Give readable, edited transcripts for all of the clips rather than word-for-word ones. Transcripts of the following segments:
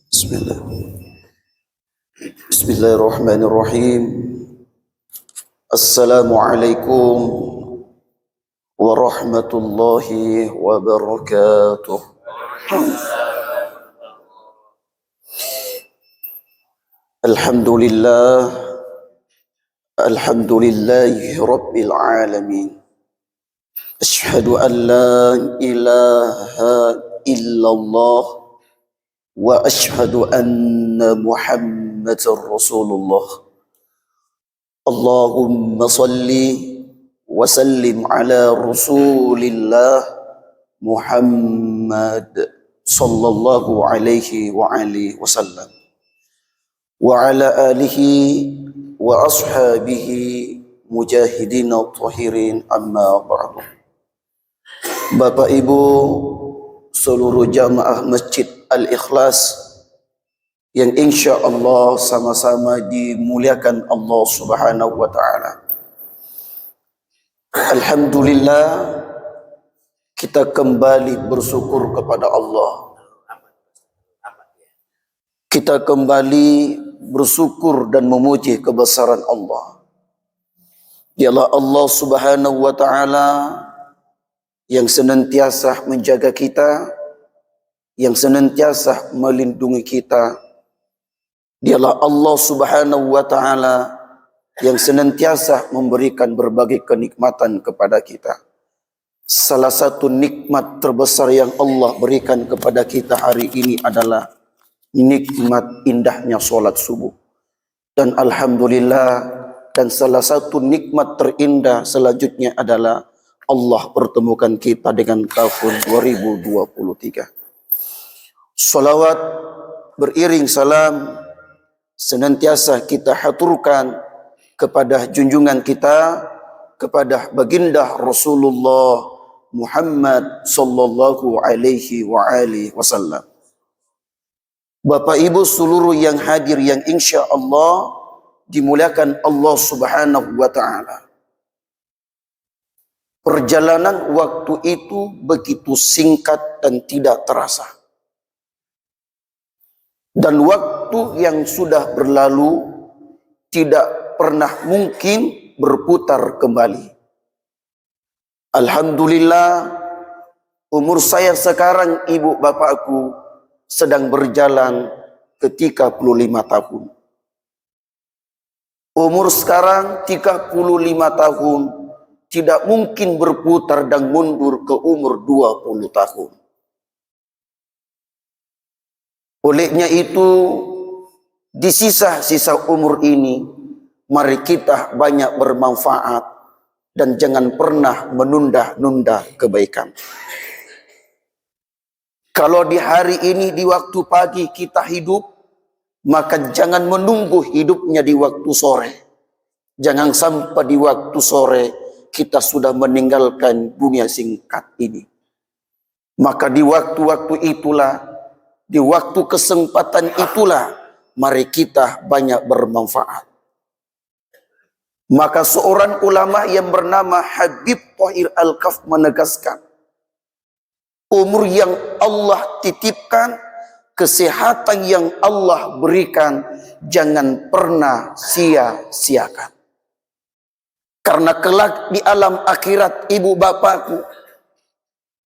Bismillah. Bismillahirrahmanirrahim. Assalamualaikum warahmatullahi wabarakatuh. Alhamdulillah, alhamdulillahi rabbil alamin. Asyhadu an la ilaha illallah wa asyhadu anna Muhammadar Rasulullah. Allahumma salli wa sallim ala Rasulillah Muhammad sallallahu alaihi wa alihi wasallam wa ala alihi wa ashabihi mujahidin at-tahirin, amma ba'du. Bapak Ibu seluruh jamaah Masjid Al-Ikhlas yang insya Allah sama-sama dimuliakan Allah Subhanahu wa Ta'ala. Alhamdulillah, kita kembali bersyukur kepada Allah. Kita kembali bersyukur dan memuji kebesaran Allah. Dialah Allah Subhanahu wa Ta'ala yang senantiasa menjaga kita, yang senantiasa melindungi kita. Dialah Allah Subhanahu wa Ta'ala yang senantiasa memberikan berbagai kenikmatan kepada kita. Salah satu nikmat terbesar yang Allah berikan kepada kita hari ini adalah nikmat indahnya solat subuh. Dan alhamdulillah, dan salah satu nikmat terindah selanjutnya adalah Allah pertemukan kita dengan tahun 2023. Salawat beriring salam senantiasa kita haturkan kepada junjungan kita, kepada baginda Rasulullah Muhammad sallallahu alaihi wa alihi wasallam. Bapak Ibu seluruh yang hadir yang insya Allah dimuliakan Allah Subhanahu wa Ta'ala. Perjalanan waktu itu begitu singkat dan tidak terasa. Dan waktu yang sudah berlalu tidak pernah mungkin berputar kembali. Alhamdulillah, umur saya sekarang, ibu bapakku, sedang berjalan ke 35 tahun. Umur sekarang 35 tahun tidak mungkin berputar dan mundur ke umur 20 tahun. Olehnya itu, di sisa-sisa umur ini, mari kita banyak bermanfaat dan jangan pernah menunda-nunda kebaikan. Kalau di hari ini, di waktu pagi kita hidup, maka jangan menunggu hidupnya di waktu sore. Jangan sampai di waktu sore kita sudah meninggalkan dunia singkat ini. Maka di waktu-waktu itulah, di waktu kesempatan itulah, mari kita banyak bermanfaat. Maka seorang ulama yang bernama Habib Tahir Al-Kaf menegaskan, umur yang Allah titipkan, kesehatan yang Allah berikan, jangan pernah sia-siakan. Karena kelak di alam akhirat, ibu bapakku,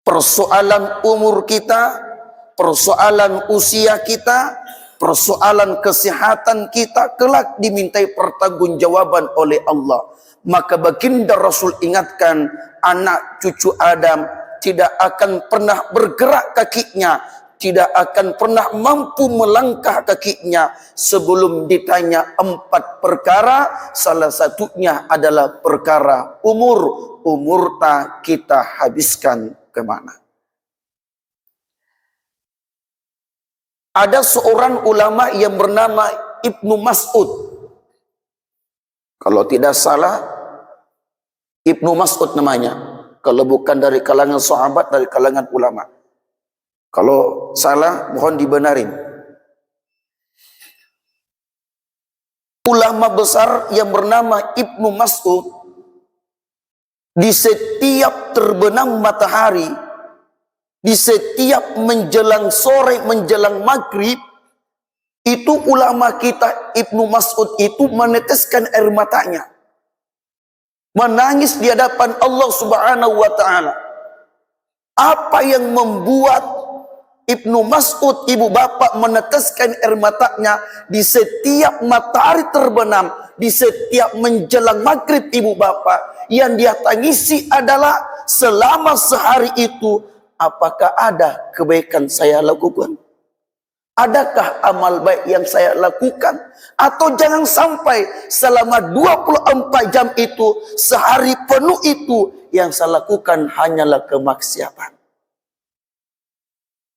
persoalan umur kita, persoalan usia kita, persoalan kesehatan kita kelak dimintai pertanggungjawaban oleh Allah. Maka baginda Rasul ingatkan, anak cucu Adam tidak akan pernah bergerak kakinya, tidak akan pernah mampu melangkah kakinya sebelum ditanya 4 perkara. Salah satunya adalah perkara umur. Umur tak kita habiskan kemana? Ada seorang ulama yang bernama Ibnu Mas'ud. Kalau tidak salah, Ibnu Mas'ud namanya. Kalau bukan dari kalangan sahabat, dari kalangan ulama. Kalau salah, mohon dibenarin. Ulama besar yang bernama Ibnu Mas'ud, di setiap terbenam matahari, di setiap menjelang sore, menjelang maghrib, Itu ulama kita Ibnu Mas'ud itu meneteskan air matanya, menangis di hadapan Allah Subhanahu wa taala. Apa yang membuat Ibnu Mas'ud, ibu bapak, meneteskan air matanya di setiap matahari terbenam, di setiap menjelang maghrib, ibu bapak, yang dia tangisi adalah selama sehari itu, apakah ada kebaikan saya lakukan? Adakah amal baik yang saya lakukan? Atau jangan sampai selama 24 jam itu, sehari penuh itu, yang saya lakukan hanyalah kemaksiatan.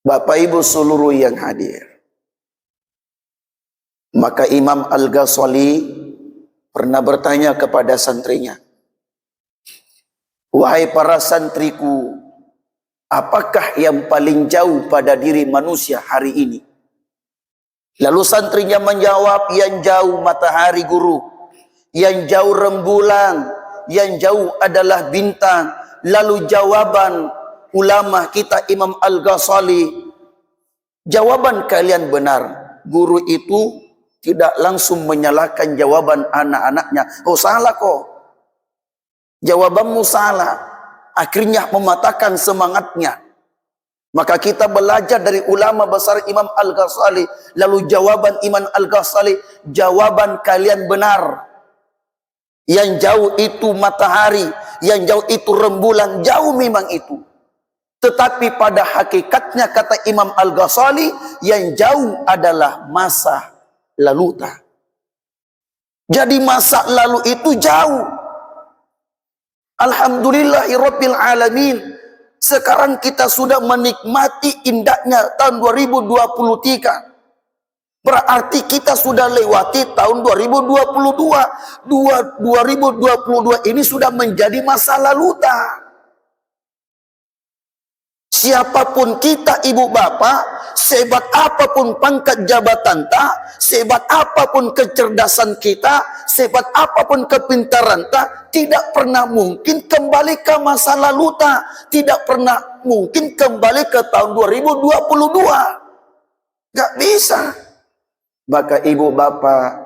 Bapak Ibu seluruh yang hadir, maka Imam Al-Ghazali pernah bertanya kepada santrinya, "Wahai para santriku, apakah yang paling jauh pada diri manusia hari ini?" Lalu santrinya menjawab, "Yang jauh matahari guru, yang jauh rembulan, yang jauh adalah bintang." Lalu jawaban ulama kita Imam Al-Ghazali, "Jawaban kalian benar." Guru itu tidak langsung menyalahkan jawaban anak-anaknya. "Oh salah kok, jawabanmu salah." Akhirnya mematahkan semangatnya. Maka kita belajar dari ulama besar Imam Al-Ghazali. Lalu jawaban Imam Al-Ghazali, "Jawaban kalian benar. Yang jauh itu matahari, yang jauh itu rembulan, jauh memang itu. Tetapi pada hakikatnya," kata Imam Al-Ghazali, "yang jauh adalah masa laluta." Jadi masa lalu itu jauh. Alhamdulillahirabbil alamin. Sekarang kita sudah menikmati indahnya tahun 2023. Berarti kita sudah lewati tahun 2022. 2022 ini sudah menjadi masa laluta. Siapapun kita, ibu bapak, sehebat apapun pangkat jabatan tak, sehebat apapun kecerdasan kita, sehebat apapun kepintaran tak, tidak pernah mungkin kembali ke masa lalu tak, tidak pernah mungkin kembali ke tahun 2022. Gak bisa. Maka ibu bapak,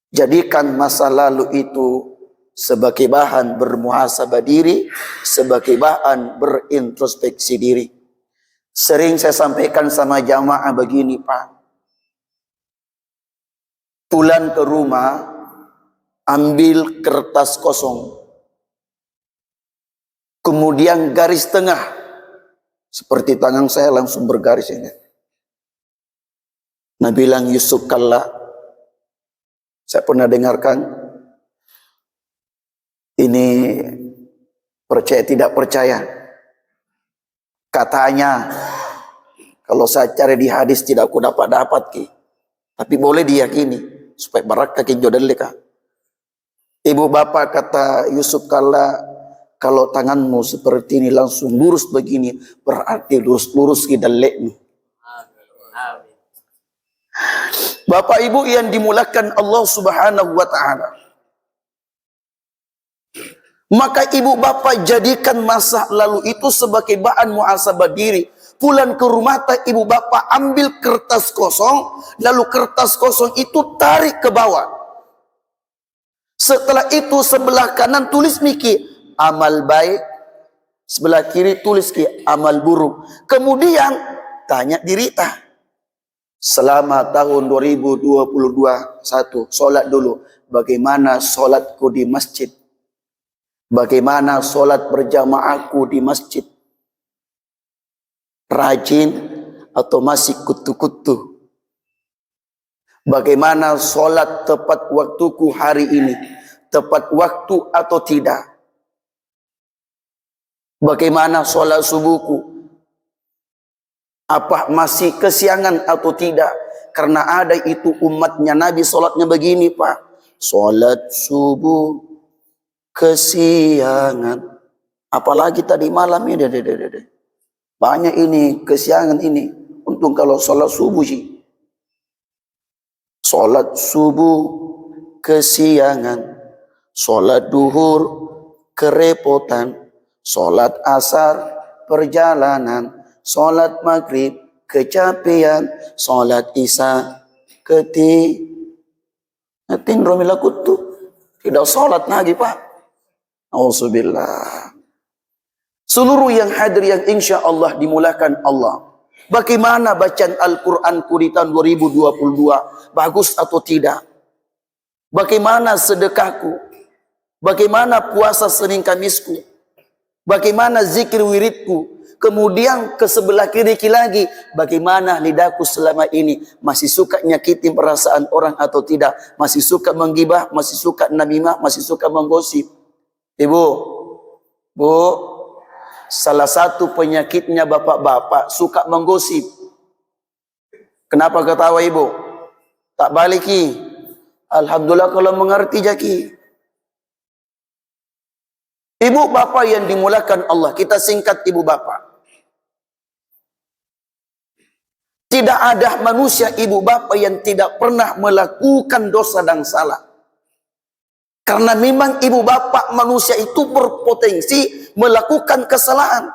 jadikan masa lalu itu sebagai bahan bermuhasabah diri, sebagai bahan berintrospeksi diri. Sering saya sampaikan sama jamaah begini, Pak. Pulang ke rumah, ambil kertas kosong, kemudian garis tengah, seperti tangan saya langsung bergaris ini. Nah bilang Yusuf Kalla, saya pernah dengarkan, ini percaya tidak percaya. Katanya, kalau saya cari di hadis tidak aku dapat ki. Tapi boleh diyakini supaya barakah ki jodoh leka. Ibu bapak, kata Yusuf Kalla, kalau tanganmu seperti ini langsung lurus begini, berarti lurus ki dalekmu. Bapak ibu yang dimulakan Allah Subhanahu wa taala. Maka ibu bapak jadikan masa lalu itu sebagai bahan muhasabah diri. Pulang ke rumah ibu bapak ambil kertas kosong, lalu kertas kosong itu tarik ke bawah. Setelah itu sebelah kanan tulis miki amal baik, sebelah kiri tulis ki amal buruk. Kemudian tanya diri selama tahun 2022 sholat dulu, bagaimana sholatku di masjid? Bagaimana sholat berjamaahku di masjid? Rajin atau masih kutu-kutu? Bagaimana sholat tepat waktuku hari ini? Tepat waktu atau tidak? Bagaimana sholat subuhku? Apa masih kesiangan atau tidak? Karena ada itu umatnya Nabi sholatnya begini, Pak. Sholat subuh kesiangan. Apalagi tadi malam ini, banyak ini kesiangan ini. Untung kalau sholat subuh sih. Sholat subuh kesiangan. Sholat duhur kerepotan. Sholat asar perjalanan. Sholat maghrib kecapean, salat isya natin romilakut tuh tidak salat lagi Pak. Auzubillah. Seluruh yang hadir yang insya Allah dimulakan Allah. Bagaimana bacaan Al-Quranku di tahun 2022? Bagus atau tidak? Bagaimana sedekahku? Bagaimana puasa Senin Kamisku? Bagaimana zikir wiridku? Kemudian ke sebelah kiri lagi, bagaimana lidahku selama ini? Masih suka nyakitin perasaan orang atau tidak? Masih suka menggibah? Masih suka namimah? Masih suka menggosip? Ibu, Bu, salah satu penyakitnya bapak-bapak suka menggosip. Kenapa ketawa ibu? Tak baliki. Alhamdulillah kalau mengerti jaki. Ibu bapak yang dimulakan Allah, kita singkat ibu bapak. Tidak ada manusia ibu bapak yang tidak pernah melakukan dosa dan salah. Karena memang ibu bapak manusia itu berpotensi melakukan kesalahan.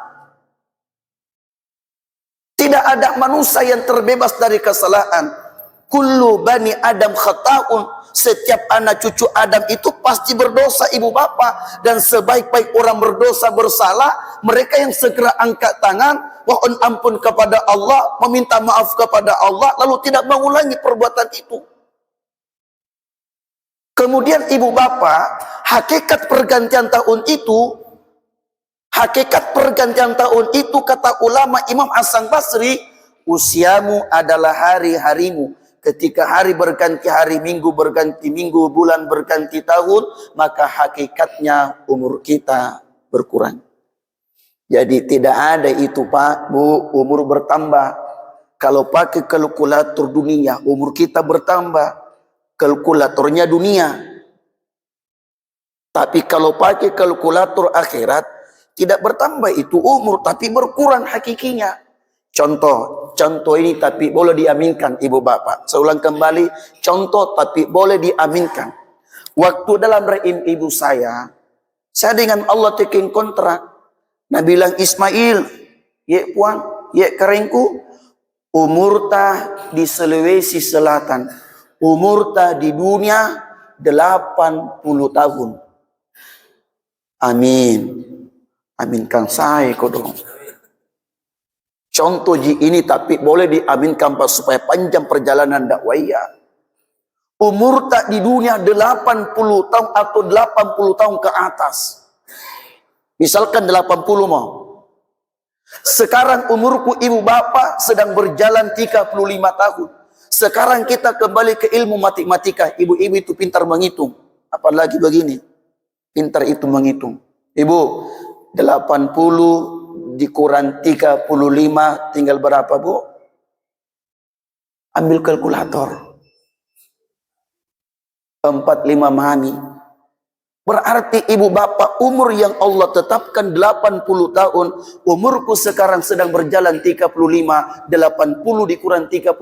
Tidak ada manusia yang terbebas dari kesalahan. Kullu bani Adam khata'un. Setiap anak cucu Adam itu pasti berdosa ibu bapak. Dan sebaik-baik orang berdosa bersalah, mereka yang segera angkat tangan, mohon ampun kepada Allah, meminta maaf kepada Allah, lalu tidak mengulangi perbuatan itu. Kemudian ibu bapak, hakikat pergantian tahun itu kata ulama Imam Hasan Basri, usiamu adalah hari-harimu. Ketika hari berganti hari, minggu berganti minggu, bulan berganti tahun, maka hakikatnya umur kita berkurang. Jadi tidak ada itu Pak, Bu, umur bertambah. Kalau pakai kalkulator dunia, umur kita bertambah. Kalkulatornya dunia. Tapi kalau pakai kalkulator akhirat, tidak bertambah itu umur, tapi berkurang hakikinya. Contoh ini tapi boleh diaminkan ibu bapak. Saya ulang kembali, contoh tapi boleh diaminkan. Waktu dalam rahim ibu saya dengan Allah tekin kontrak. Nah bilang Ismail, ye puan, ye keringku, umur tah di Sulawesi Selatan, umur tah di dunia 80 tahun. Amin. Aminkan saya kodong. Contoh ini tapi boleh diaminkan supaya panjang perjalanan dakwah. Umur tak di dunia 80 tahun atau 80 tahun ke atas. Misalkan 80 mau. Sekarang umurku ibu bapak sedang berjalan 35 tahun. Sekarang kita kembali ke ilmu matematika. Ibu-ibu itu pintar menghitung. Apalagi begini. Pintar itu menghitung. Ibu, 80 dikurang 35 tinggal berapa Bu? Ambil kalkulator. 45 mani. Berarti ibu bapak umur yang Allah tetapkan 80 tahun. Umurku sekarang sedang berjalan 35. 80 dikurang 35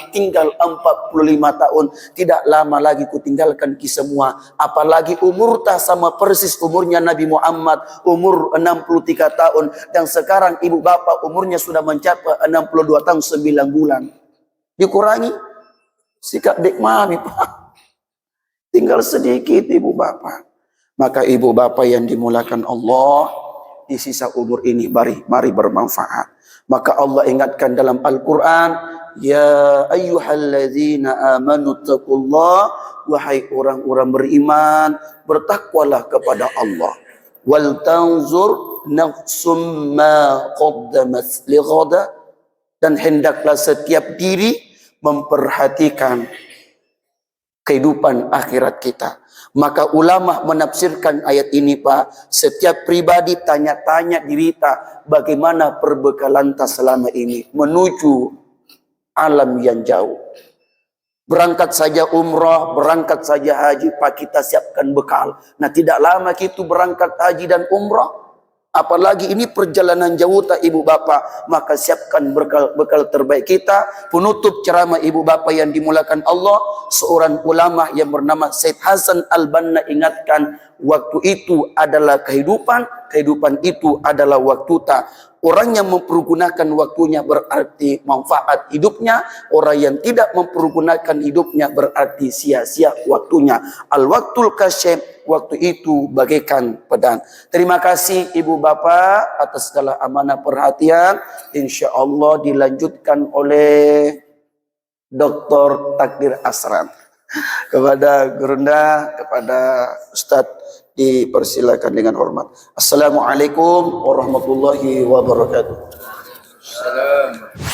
tinggal 45 tahun. Tidak lama lagi ku tinggalkan ki semua. Apalagi umur tak sama persis umurnya Nabi Muhammad. Umur 63 tahun. Dan sekarang ibu bapak umurnya sudah mencapai 62 tahun 9 bulan. Dikurangi sikap dek mami Pak. Tinggal sedikit ibu bapak. Maka ibu bapak yang dimulakan Allah, di sisa umur ini mari bermanfaat. Maka Allah ingatkan dalam Al-Quran, ya ayyuhalladzina amanu taqullah, wahai orang-orang beriman, bertakwalah kepada Allah. Wal tanzur nafsum ma qaddamat lighada, dan hendaklah setiap diri memperhatikan kehidupan akhirat kita. Maka ulama menafsirkan ayat ini Pak, setiap pribadi tanya-tanya diri tak bagaimana perbekalan tak selama ini menuju alam yang jauh. Berangkat saja umrah, berangkat saja haji, Pak, kita siapkan bekal. Nah tidak lama kita berangkat haji dan umrah. Apalagi ini perjalanan jauh tak ibu bapak, maka siapkan bekal terbaik kita. Penutup ceramah ibu bapak yang dimulakan Allah, seorang ulama yang bernama Syed Hasan Al-Banna ingatkan, waktu itu adalah kehidupan kehidupan itu adalah waktu tak. Orang yang mempergunakan waktunya berarti manfaat hidupnya. Orang yang tidak mempergunakan hidupnya berarti sia-sia waktunya. Al-waktul kasyif, waktu itu bagaikan pedang. Terima kasih ibu bapak atas segala amanah perhatian. Insya Allah dilanjutkan oleh Dr. Takdir Asran. Kepada Gurunda, kepada Ustadz, dipersilakan dengan hormat. Assalamualaikum warahmatullahi wabarakatuh. Salam.